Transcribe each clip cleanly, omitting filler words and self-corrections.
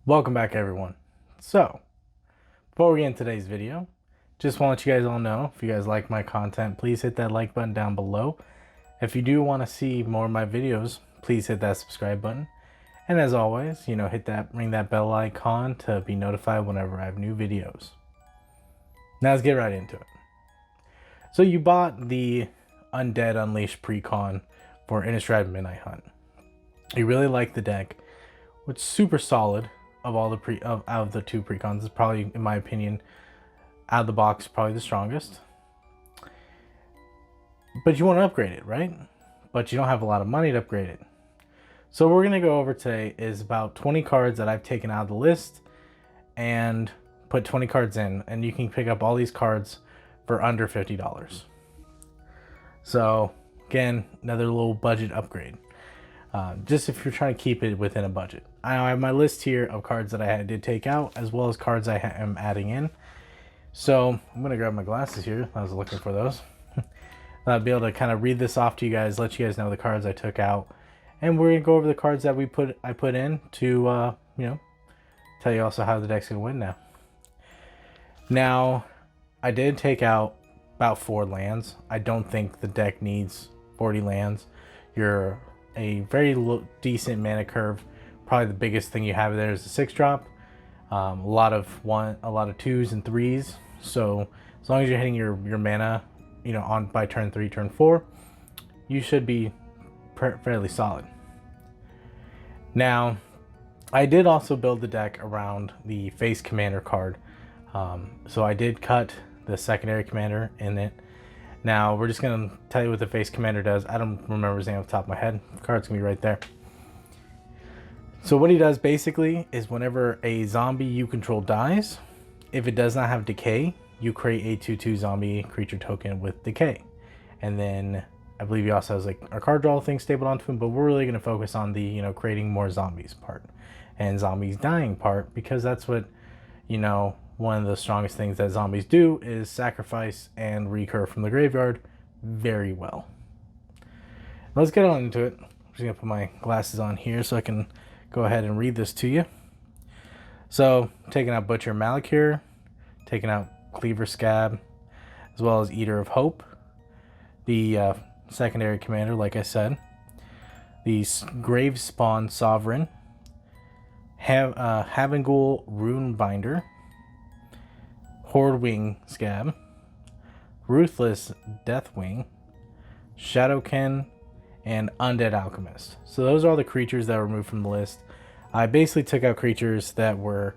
Welcome back, everyone. So, before we get into today's video, just want to let you guys all know, if you guys like my content, please hit that like button down below. If you do want to see more of my videos, please hit that subscribe button. And as always, ring that bell icon to be notified whenever I have new videos. Now let's get right into it. So you bought the Undead Unleashed Precon for Innistrad Midnight Hunt. You really like the deck, which is super solid. Of all the out of the two precons, is probably, in my opinion, out of the box, probably the strongest. But you want to upgrade it, right? But you don't have a lot of money to upgrade it. So what we're gonna go over today is about 20 cards that I've taken out of the list and put 20 cards in, and you can pick up all these cards for under $50. So again, another little budget upgrade. Just if you're trying to keep it within a budget. I have my list here of cards that I did take out, as well as cards I am adding in. So I'm going to grab my glasses here. I was looking for those. I'll be able to kind of read this off to you guys, let you guys know the cards I took out. And we're going to go over the cards that I put in to, tell you also how the deck's going to win now. Now, I did take out about 4 lands. I don't think the deck needs 40 lands. You're a very decent mana curve. Probably the biggest thing you have there is the 6-drop. A lot of 2s and 3s. So as long as you're hitting your mana, on by turn 3, turn 4, you should be fairly solid. Now, I did also build the deck around the face commander card. So I did cut the secondary commander in it. Now, we're just going to tell you what the face commander does. I don't remember his name off the top of my head. The card's going to be right there. So what he does basically is whenever a zombie you control dies, if it does not have decay, you create a 2/2 zombie creature token with decay. And then I believe he also has like a card draw thing stapled onto him, but we're really going to focus on the, creating more zombies part and zombies dying part, because that's what, one of the strongest things that zombies do is sacrifice and recur from the graveyard very well. Let's get on into it. I'm just going to put my glasses on here so I can go ahead and read this to you. So, taking out Butcher Malakir, taking out Cleaver Scab, as well as Eater of Hope. The secondary commander, like I said. The Grave Spawn Sovereign. Havengul Runebinder. Hordewing Scab, Ruthless Deathwing, Shadowkin, and Undead Alchemist. So those are all the creatures that were removed from the list. I basically took out creatures that were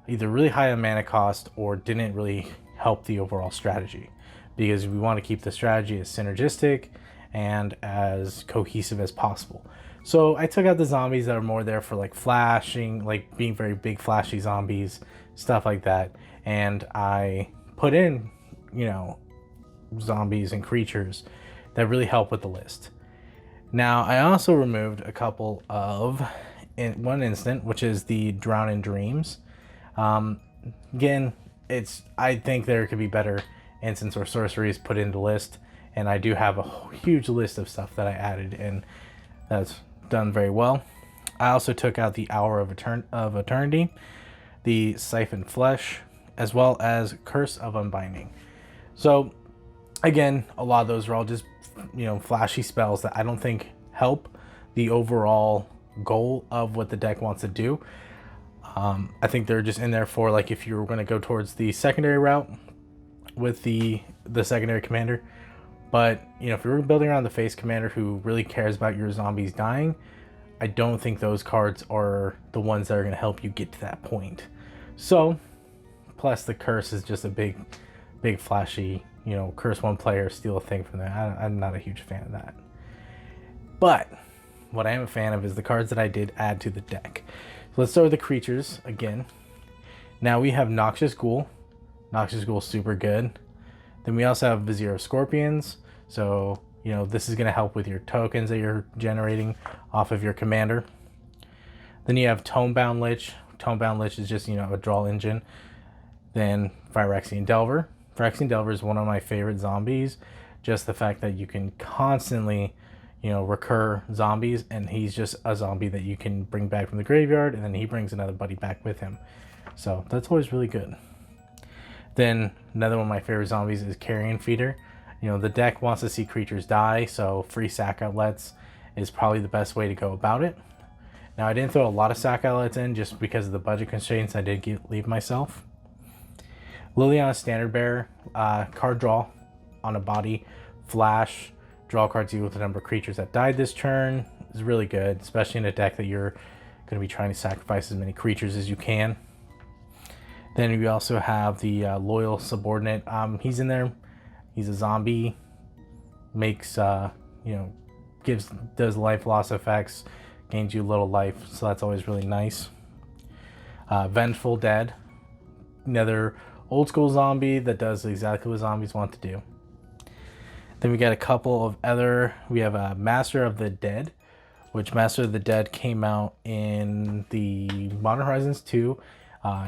either really high on mana cost or didn't really help the overall strategy, because we want to keep the strategy as synergistic and as cohesive as possible. So I took out the zombies that are more there for like flashing, like being very big flashy zombies, stuff like that. And I put in, zombies and creatures that really help with the list. Now, I also removed a couple of, in one instant, which is the Drown in Dreams. Again, I think there could be better instants or sorceries put in the list. And I do have a huge list of stuff that I added, and that's done very well. I also took out the Hour of Eternity, the Siphoned Flesh, as well as Curse of Unbinding. So again, a lot of those are all just flashy spells that I don't think help the overall goal of what the deck wants to do. I think they're just in there for, like, if you were going to go towards the secondary route with the secondary commander. But if you're building around the face commander who really cares about your zombies dying, I don't think those cards are the ones that are going to help you get to that point. So, plus the curse is just a big flashy, curse one player, steal a thing from that. I'm not a huge fan of that. But what I am a fan of is the cards that I did add to the deck. So let's start with the creatures again. Now we have Noxious Ghoul. Noxious Ghoul is super good. Then we also have Vizier of Scorpions. So, this is going to help with your tokens that you're generating off of your commander. Then you have Tomebound Lich. Tomebound Lich is just, a draw engine. Then Thyroxine Delver. Thyroxine Delver is one of my favorite zombies. Just the fact that you can constantly, recur zombies, and he's just a zombie that you can bring back from the graveyard, and then he brings another buddy back with him. So that's always really good. Then another one of my favorite zombies is Carrion Feeder. The deck wants to see creatures die, so free sack outlets is probably the best way to go about it. Now, I didn't throw a lot of sack outlets in just because of the budget constraints I did leave myself. Liliana Standard Bearer, card draw on a body, flash, draw cards equal to the number of creatures that died this turn is really good, especially in a deck that you're going to be trying to sacrifice as many creatures as you can. Then we also have the Loyal Subordinate. He's in there. He's a zombie. Makes does life loss effects, gains you a little life, so that's always really nice. Vengeful Dead, another old school zombie that does exactly what zombies want to do. Then we got a couple of other. We have a Master of the Dead, which Master of the Dead came out in the Modern Horizons 2.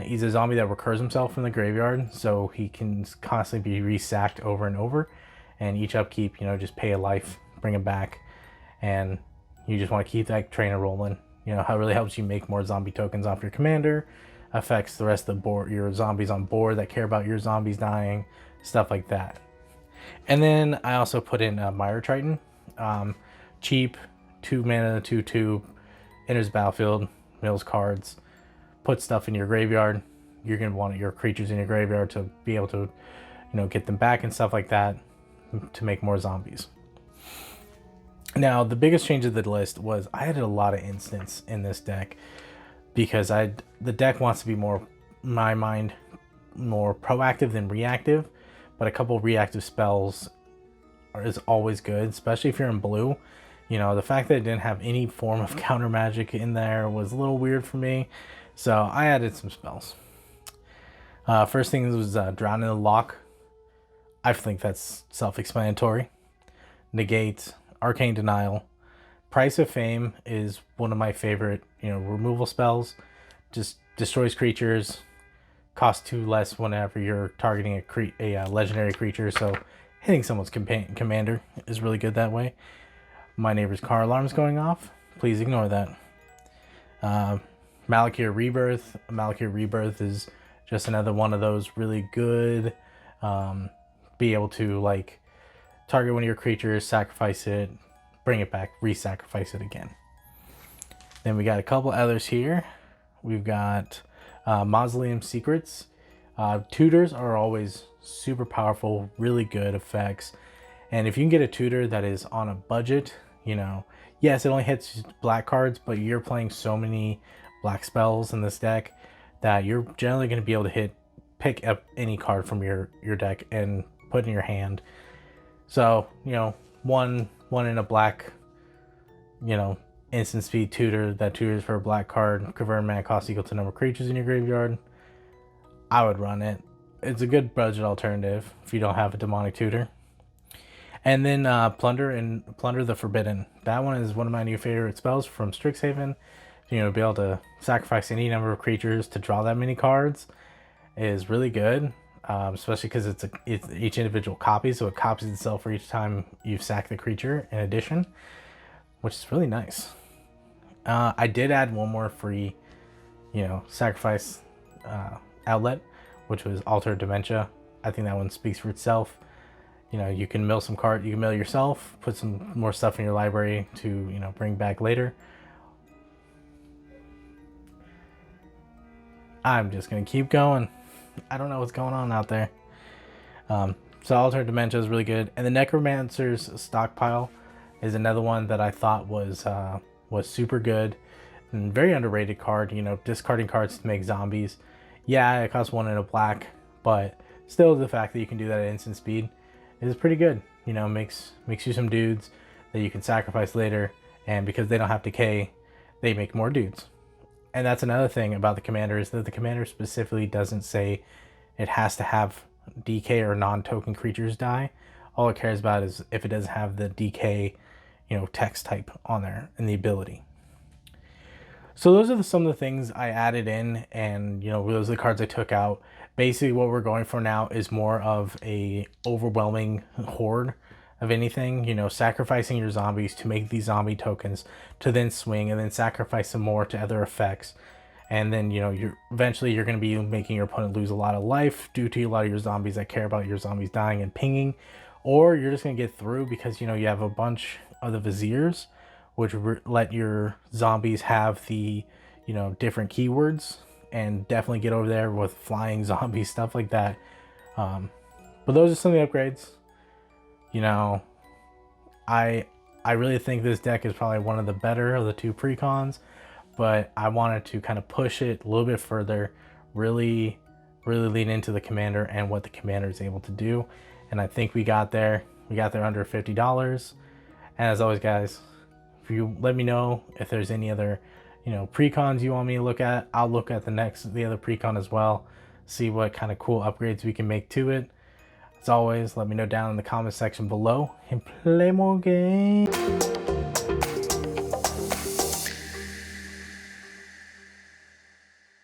He's a zombie that recurs himself from the graveyard, so he can constantly be resacked over and over. And each upkeep, just pay a life, bring him back, and you just want to keep that trainer rolling. How it really helps you make more zombie tokens off your commander, affects the rest of the board, your zombies on board that care about your zombies dying, stuff like that. And then I also put in Mire Triton, cheap, 2 mana, 2/2, enters battlefield, mills cards. Put stuff in your graveyard. You're going to want your creatures in your graveyard to be able to, get them back and stuff like that to make more zombies. Now, the biggest change of the list was I added a lot of instants in this deck because the deck wants to be more, in my mind, more proactive than reactive, but a couple reactive spells is always good, especially if you're in blue. The fact that it didn't have any form of counter magic in there was a little weird for me. So I added some spells. First thing was Drown in the Lock. I think that's self-explanatory. Negate, Arcane Denial. Price of Fame is one of my favorite, removal spells. Just destroys creatures. Costs 2 less whenever you're targeting a legendary creature. So hitting someone's commander is really good that way. My neighbor's car alarm's going off. Please ignore that. Malakir Rebirth. Malakir Rebirth is just another one of those really good, be able to target one of your creatures, sacrifice it, bring it back, re-sacrifice it again. Then we got a couple others here. We've got Mausoleum Secrets. Tutors are always super powerful, really good effects. And if you can get a tutor that is on a budget, yes, it only hits black cards, but you're playing so many black spells in this deck that you're generally going to be able to pick up any card from your deck and put in your hand. So, one in a black, instant speed tutor that tutors for a black card, convert mana cost equal to number of creatures in your graveyard. I would run it. It's a good budget alternative if you don't have a demonic tutor. And then Plunder the Forbidden. That one is one of my new favorite spells from Strixhaven. Be able to sacrifice any number of creatures to draw that many cards is really good, especially because it's each individual copy, so it copies itself for each time you've sacked the creature in addition, which is really nice. I did add one more free, sacrifice outlet, which was Alter Dementia. I think that one speaks for itself. You can mill some cards, you can mill yourself, put some more stuff in your library to, bring back later. I'm just going to keep going. I don't know what's going on out there. So Alter Dementia is really good. And the Necromancer's Stockpile is another one that I thought was super good. And very underrated card, discarding cards to make zombies. Yeah, it costs 1 in a black, but still the fact that you can do that at instant speed is pretty good. Makes you some dudes that you can sacrifice later. And because they don't have decay, they make more dudes. And that's another thing about the commander is that the commander specifically doesn't say it has to have DK or non-token creatures die. All it cares about is if it doesn't have the DK, text type on there and the ability. So those are some of the things I added in, and those are the cards I took out. Basically what we're going for now is more of a overwhelming horde of anything, you know, sacrificing your zombies to make these zombie tokens to then swing, and then sacrifice some more to other effects. And then, you know, eventually you're going to be making your opponent lose a lot of life due to a lot of your zombies that care about your zombies dying and pinging. Or you're just going to get through because, you know, you have a bunch of the viziers, which let your zombies have the, you know, different keywords, and definitely get over there with flying zombies, stuff like that. But those are some of the upgrades. You know, I really think this deck is probably one of the better of the two precons, but I wanted to kind of push it a little bit further, really lean into the commander and what the commander is able to do. And I think we got there. We got there under $50. And as always, guys, if you let me know if there's any other, you know, precons you want me to look at, I'll look at the other precon as well, see what kind of cool upgrades we can make to it. As always, let me know down in the comment section below and play more games.